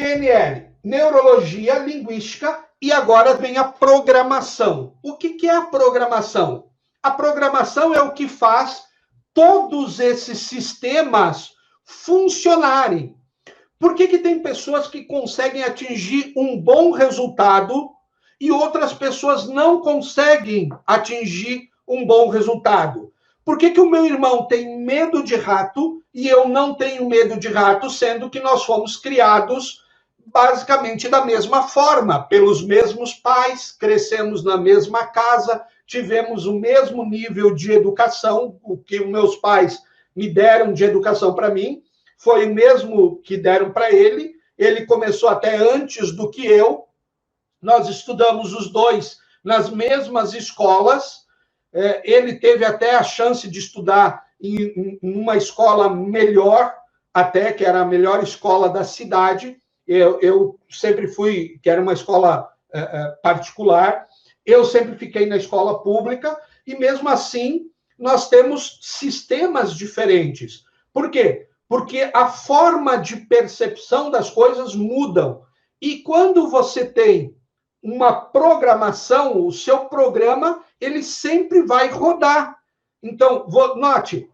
PNL, neurologia, linguística, e agora vem a programação. O que é a programação? A programação é o que faz todos esses sistemas funcionarem. Por que tem pessoas que conseguem atingir um bom resultado e outras pessoas não conseguem atingir um bom resultado? Por que o meu irmão tem medo de rato e eu não tenho medo de rato, sendo que nós fomos criados basicamente da mesma forma, pelos mesmos pais, crescemos na mesma casa, tivemos o mesmo nível de educação, o que os meus pais me deram de educação para mim, foi o mesmo que deram para ele. Ele começou até antes do que eu. Nós estudamos os dois nas mesmas escolas. Ele teve até a chance de estudar em uma escola melhor, até que era a melhor escola da cidade. Eu sempre fui, que era uma escola particular, eu sempre fiquei na escola pública, e mesmo assim nós temos sistemas diferentes. Por quê? Porque a forma de percepção das coisas mudam. E quando você tem uma programação, o seu programa, ele sempre vai rodar. Então, note,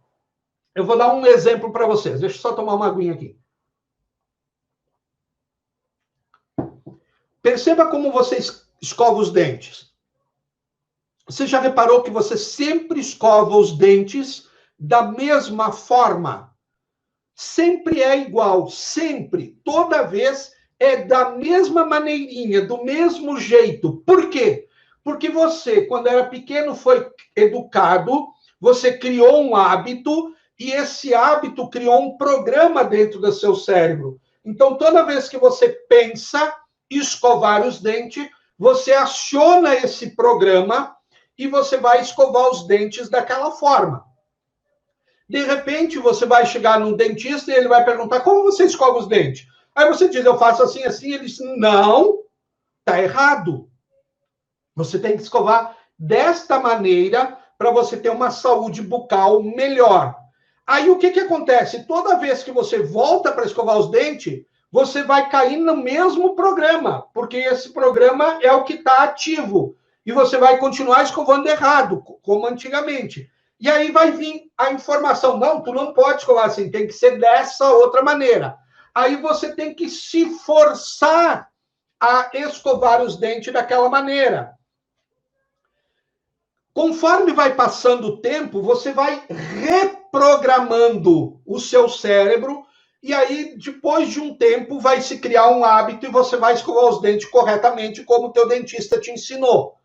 eu vou dar um exemplo para vocês. Deixa eu só tomar uma aguinha aqui. Perceba como você escova os dentes. Você já reparou que você sempre escova os dentes da mesma forma? Sempre é igual, sempre, toda vez é da mesma maneirinha, do mesmo jeito. Por quê? Porque você, quando era pequeno, foi educado, você criou um hábito e esse hábito criou um programa dentro do seu cérebro. Então, toda vez que você pensa escovar os dentes, você aciona esse programa e você vai escovar os dentes daquela forma. De repente, você vai chegar num dentista e ele vai perguntar: como você escova os dentes? Aí você diz: eu faço assim, assim. Ele diz: não, tá errado. Você tem que escovar desta maneira para você ter uma saúde bucal melhor. Aí o que acontece? Toda vez que você volta para escovar os dentes, você vai cair no mesmo programa, porque esse programa é o que está ativo. E você vai continuar escovando errado, como antigamente. E aí vai vir a informação: não, tu não pode escovar assim, tem que ser dessa outra maneira. Aí você tem que se forçar a escovar os dentes daquela maneira. Conforme vai passando o tempo, você vai reprogramando o seu cérebro e aí, depois de um tempo, vai se criar um hábito e você vai escovar os dentes corretamente, como o teu dentista te ensinou.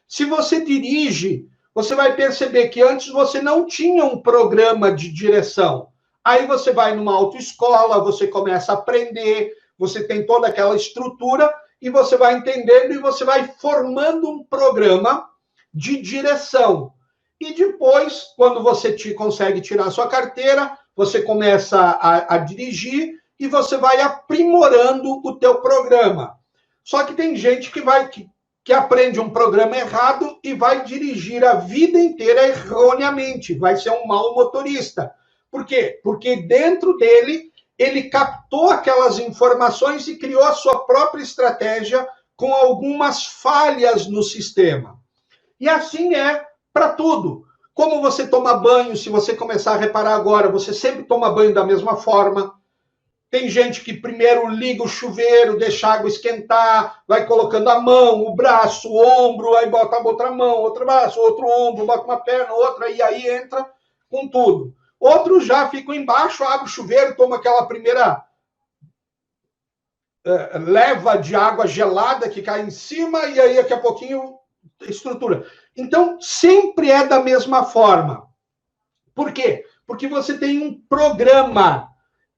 Se você dirige, você vai perceber que antes você não tinha um programa de direção. Aí você vai numa autoescola, você começa a aprender, você tem toda aquela estrutura e você vai entendendo e você vai formando um programa de direção. E depois, quando você consegue tirar a sua carteira, você começa a dirigir e você vai aprimorando o teu programa. Só que tem gente que aprende um programa errado e vai dirigir a vida inteira erroneamente, vai ser um mau motorista. Por quê? Porque dentro dele, ele captou aquelas informações e criou a sua própria estratégia com algumas falhas no sistema. E assim é para tudo. Como você toma banho, se você começar a reparar agora, você sempre toma banho da mesma forma. Tem gente que primeiro liga o chuveiro, deixa a água esquentar, vai colocando a mão, o braço, o ombro, aí bota outra mão, outro braço, outro ombro, bota uma perna, outra, e aí entra com tudo. Outros já ficam embaixo, abre o chuveiro, toma aquela primeira leva de água gelada que cai em cima, e aí daqui a pouquinho estrutura. Então, sempre é da mesma forma. Por quê? Porque você tem um programa.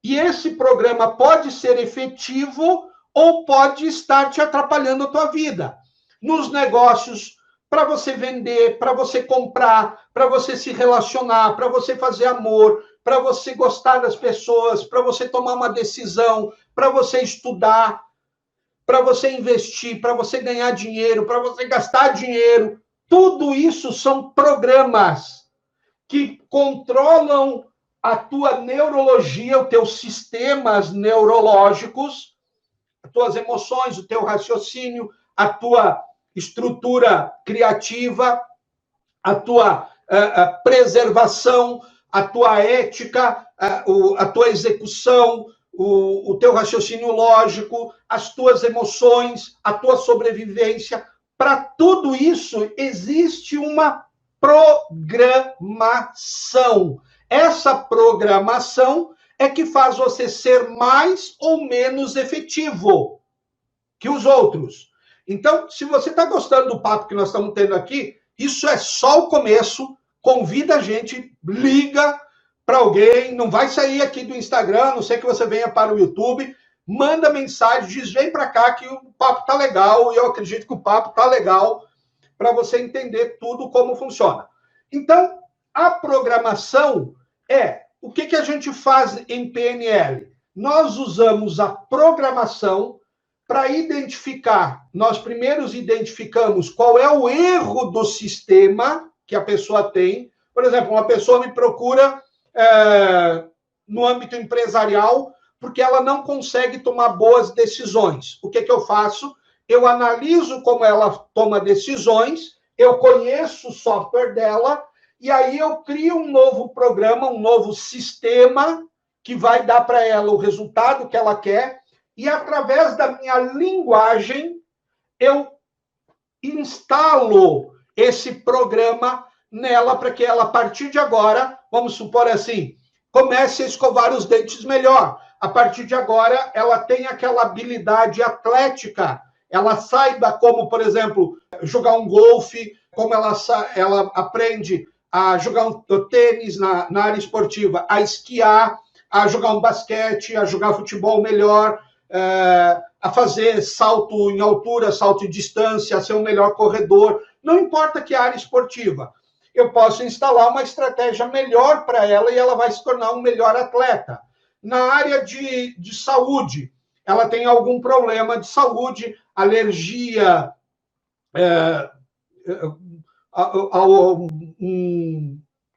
E esse programa pode ser efetivo ou pode estar te atrapalhando a tua vida. Nos negócios, para você vender, para você comprar, para você se relacionar, para você fazer amor, para você gostar das pessoas, para você tomar uma decisão, para você estudar, para você investir, para você ganhar dinheiro, para você gastar dinheiro. Tudo isso são programas que controlam a tua neurologia, os teus sistemas neurológicos, as tuas emoções, o teu raciocínio, a tua estrutura criativa, a tua preservação, a tua ética, a tua execução, o teu raciocínio lógico, as tuas emoções, a tua sobrevivência. Para tudo isso existe uma programação. Essa programação é que faz você ser mais ou menos efetivo que os outros. Então, se você está gostando do papo que nós estamos tendo aqui, isso é só o começo. Convida a gente, liga para alguém, não vai sair aqui do Instagram, a não ser que você venha para o YouTube, manda mensagem, diz, vem para cá que o papo tá legal, e eu acredito que o papo tá legal para você entender tudo como funciona. Então, a programação o que a gente faz em PNL? Nós usamos a programação para identificar, nós primeiros identificamos qual é o erro do sistema que a pessoa tem. Por exemplo, uma pessoa me procura no âmbito empresarial porque ela não consegue tomar boas decisões. O que eu faço? Eu analiso como ela toma decisões, eu conheço o software dela, e aí eu crio um novo programa, um novo sistema que vai dar para ela o resultado que ela quer, e através da minha linguagem, eu instalo esse programa nela para que ela, a partir de agora, vamos supor assim, comece a escovar os dentes melhor. A partir de agora, ela tem aquela habilidade atlética, ela saiba como, por exemplo, jogar um golfe, como ela aprende a jogar um tênis na área esportiva, a esquiar, a jogar um basquete, a jogar futebol melhor, a fazer salto em altura, salto em distância, a ser um melhor corredor. Não importa que área esportiva. Eu posso instalar uma estratégia melhor para ela e ela vai se tornar um melhor atleta. Na área de saúde, ela tem algum problema de saúde, alergia,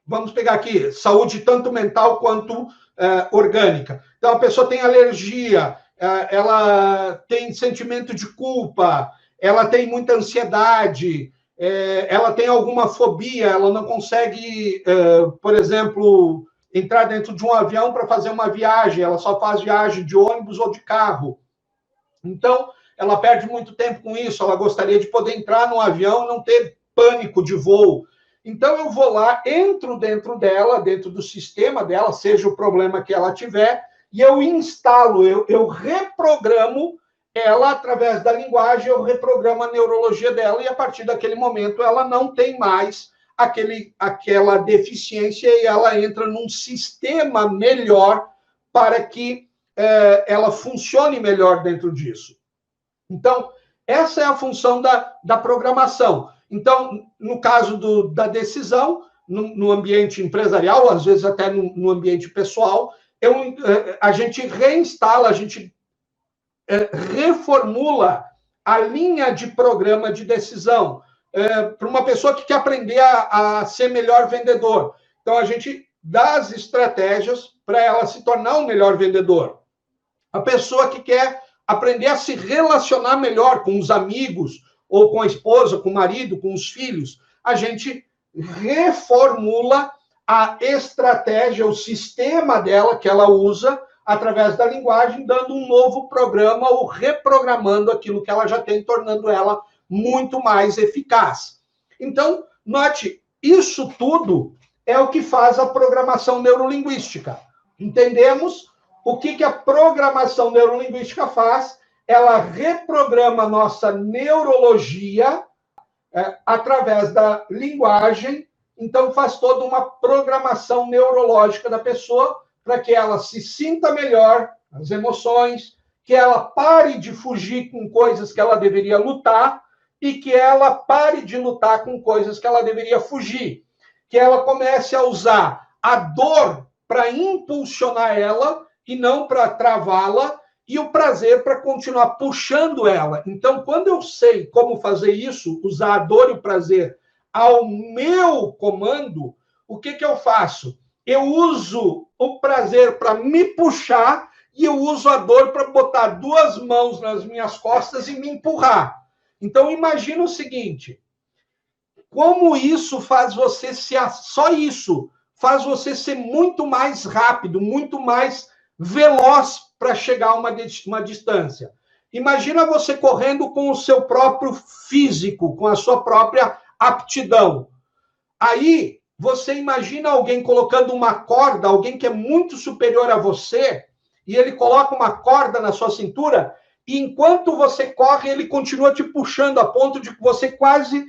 vamos pegar aqui, saúde tanto mental quanto orgânica. Então, a pessoa tem alergia, ela tem sentimento de culpa, ela tem muita ansiedade, ela tem alguma fobia, ela não consegue, por exemplo, entrar dentro de um avião para fazer uma viagem, ela só faz viagem de ônibus ou de carro. Então, ela perde muito tempo com isso, ela gostaria de poder entrar num avião e não ter pânico de voo. Então, eu vou lá, entro dentro dela, dentro do sistema dela, seja o problema que ela tiver, e eu instalo, eu reprogramo ela através da linguagem, eu reprogramo a neurologia dela, e a partir daquele momento ela não tem mais aquela deficiência e ela entra num sistema melhor para que ela funcione melhor dentro disso. Então, essa é a função da programação. Então, no caso da decisão, no ambiente empresarial, às vezes até no ambiente pessoal, a gente reinstala, a gente reformula a linha de programa de decisão para uma pessoa que quer aprender a ser melhor vendedor. Então, a gente dá as estratégias para ela se tornar um melhor vendedor. A pessoa que quer aprender a se relacionar melhor com os amigos, ou com a esposa, com o marido, com os filhos, a gente reformula a estratégia, o sistema dela que ela usa através da linguagem, dando um novo programa ou reprogramando aquilo que ela já tem, tornando ela muito mais eficaz. Então, note, isso tudo é o que faz a programação neurolinguística. Entendemos o que a programação neurolinguística faz? Ela reprograma a nossa neurologia através da linguagem, então faz toda uma programação neurológica da pessoa para que ela se sinta melhor, as emoções, que ela pare de fugir com coisas que ela deveria lutar e que ela pare de lutar com coisas que ela deveria fugir, que ela comece a usar a dor para impulsionar ela e não para travá-la, e o prazer para continuar puxando ela. Então, quando eu sei como fazer isso, usar a dor e o prazer ao meu comando, o que eu faço? Eu uso o prazer para me puxar e eu uso a dor para botar duas mãos nas minhas costas e me empurrar. Então, imagina o seguinte, como isso faz você só isso faz você ser muito mais rápido, muito mais veloz para chegar a uma distância. Imagina você correndo com o seu próprio físico, com a sua própria aptidão. Aí, você imagina alguém colocando uma corda, alguém que é muito superior a você, e ele coloca uma corda na sua cintura, e enquanto você corre, ele continua te puxando a ponto de que você quase,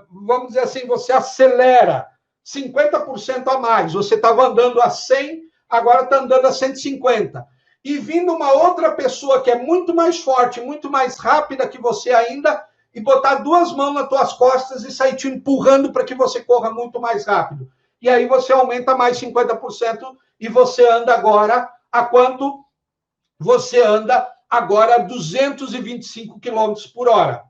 vamos dizer assim, você acelera 50% a mais. Você estava andando a 100, agora está andando a 150. E vindo uma outra pessoa que é muito mais forte, muito mais rápida que você ainda, e botar duas mãos nas tuas costas e sair te empurrando para que você corra muito mais rápido. E aí você aumenta mais 50% e você anda agora a quanto? Você anda agora a 225 km por hora.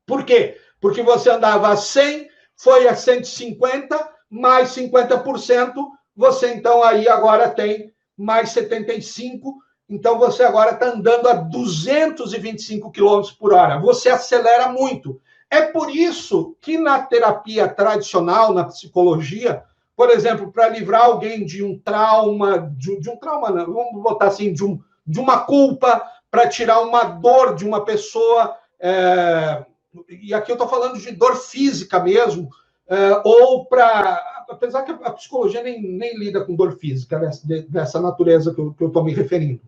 Por quê? Porque você andava a 100, foi a 150, mais 50%, você então aí agora tem mais 75%, então você agora está andando a 225 km por hora. Você acelera muito. É por isso que na terapia tradicional, na psicologia, por exemplo, para livrar alguém de um trauma, de um trauma, não, vamos botar assim, de uma culpa, para tirar uma dor de uma pessoa, e aqui eu estou falando de dor física mesmo, ou para... Apesar que a psicologia nem lida com dor física dessa natureza que eu estou me referindo.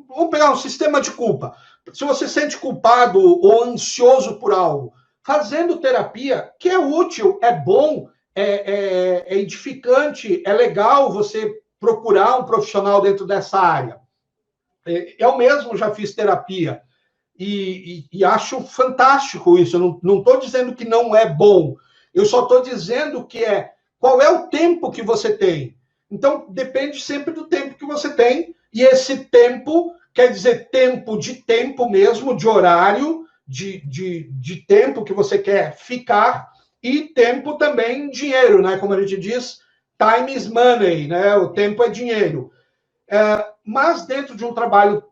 Vamos pegar um sistema de culpa. Se você se sente culpado ou ansioso por algo, fazendo terapia, que é útil, é bom, é edificante, é legal você procurar um profissional dentro dessa área. Eu mesmo já fiz terapia e acho fantástico isso. Eu não estou dizendo que não é bom, eu só estou dizendo que qual é o tempo que você tem. Então, depende sempre do tempo que você tem, e esse tempo quer dizer tempo mesmo, de horário, de tempo que você quer ficar, e tempo também dinheiro, né? Como a gente diz, time is money, né? O tempo é dinheiro. Mas dentro de um trabalho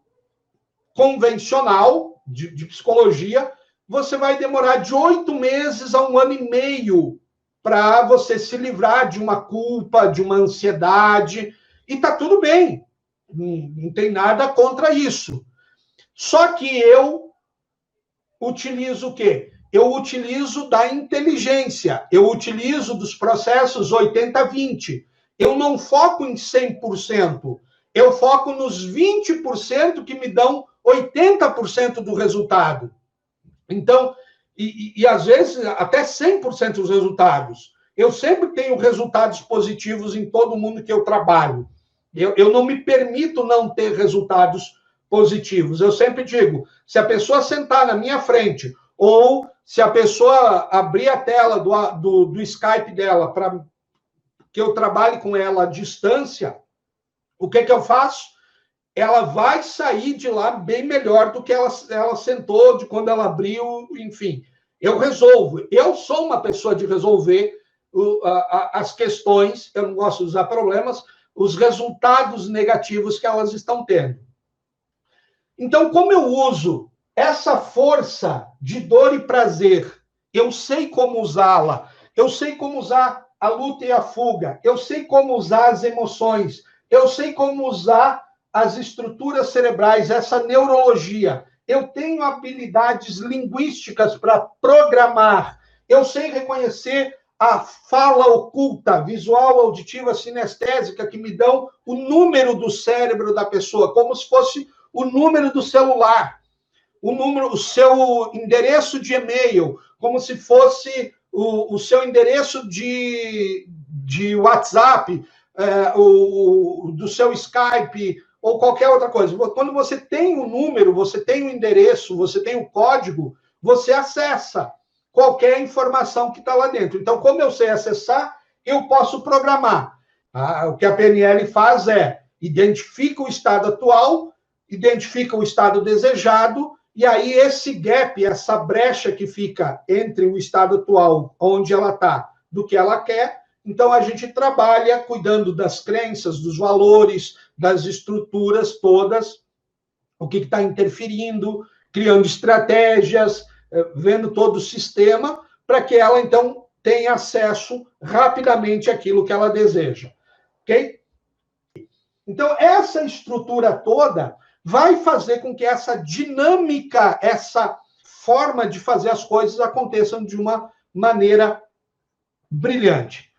convencional de psicologia, você vai demorar de 8 meses a 1 ano e meio para você se livrar de uma culpa, de uma ansiedade, e tá tudo bem, não tem nada contra isso. Só que eu utilizo o quê? Eu utilizo da inteligência, eu utilizo dos processos 80-20. Eu não foco em 100%, eu foco nos 20% que me dão 80% do resultado. Então, e às vezes até 100% dos resultados. Eu sempre tenho resultados positivos em todo mundo que eu trabalho. Eu não me permito não ter resultados positivos. Eu sempre digo, se a pessoa sentar na minha frente, ou se a pessoa abrir a tela do Skype dela para que eu trabalhe com ela à distância, o que eu faço? Ela vai sair de lá bem melhor do que ela sentou, de quando ela abriu, enfim. Eu resolvo. Eu sou uma pessoa de resolver as questões, eu não gosto de usar problemas, os resultados negativos que elas estão tendo. Então, como eu uso essa força de dor e prazer, eu sei como usá-la, eu sei como usar a luta e a fuga, eu sei como usar as emoções, eu sei como usar as estruturas cerebrais, essa neurologia. Eu tenho habilidades linguísticas para programar. Eu sei reconhecer a fala oculta, visual, auditiva, sinestésica, que me dão o número do cérebro da pessoa, como se fosse o número do celular, o seu endereço de e-mail, como se fosse o seu endereço de WhatsApp, do seu Skype, ou qualquer outra coisa. Quando você tem o número, você tem o endereço, você tem o código, você acessa qualquer informação que está lá dentro. Então, como eu sei acessar, eu posso programar. O que a PNL faz é identifica o estado atual, identifica o estado desejado, e aí esse gap, essa brecha que fica entre o estado atual, onde ela está, do que ela quer, Então, a gente trabalha cuidando das crenças, dos valores, das estruturas todas, o que está interferindo, criando estratégias, vendo todo o sistema, para que ela, então, tenha acesso rapidamente àquilo que ela deseja. Ok? Então, essa estrutura toda vai fazer com que essa dinâmica, essa forma de fazer as coisas aconteçam de uma maneira brilhante.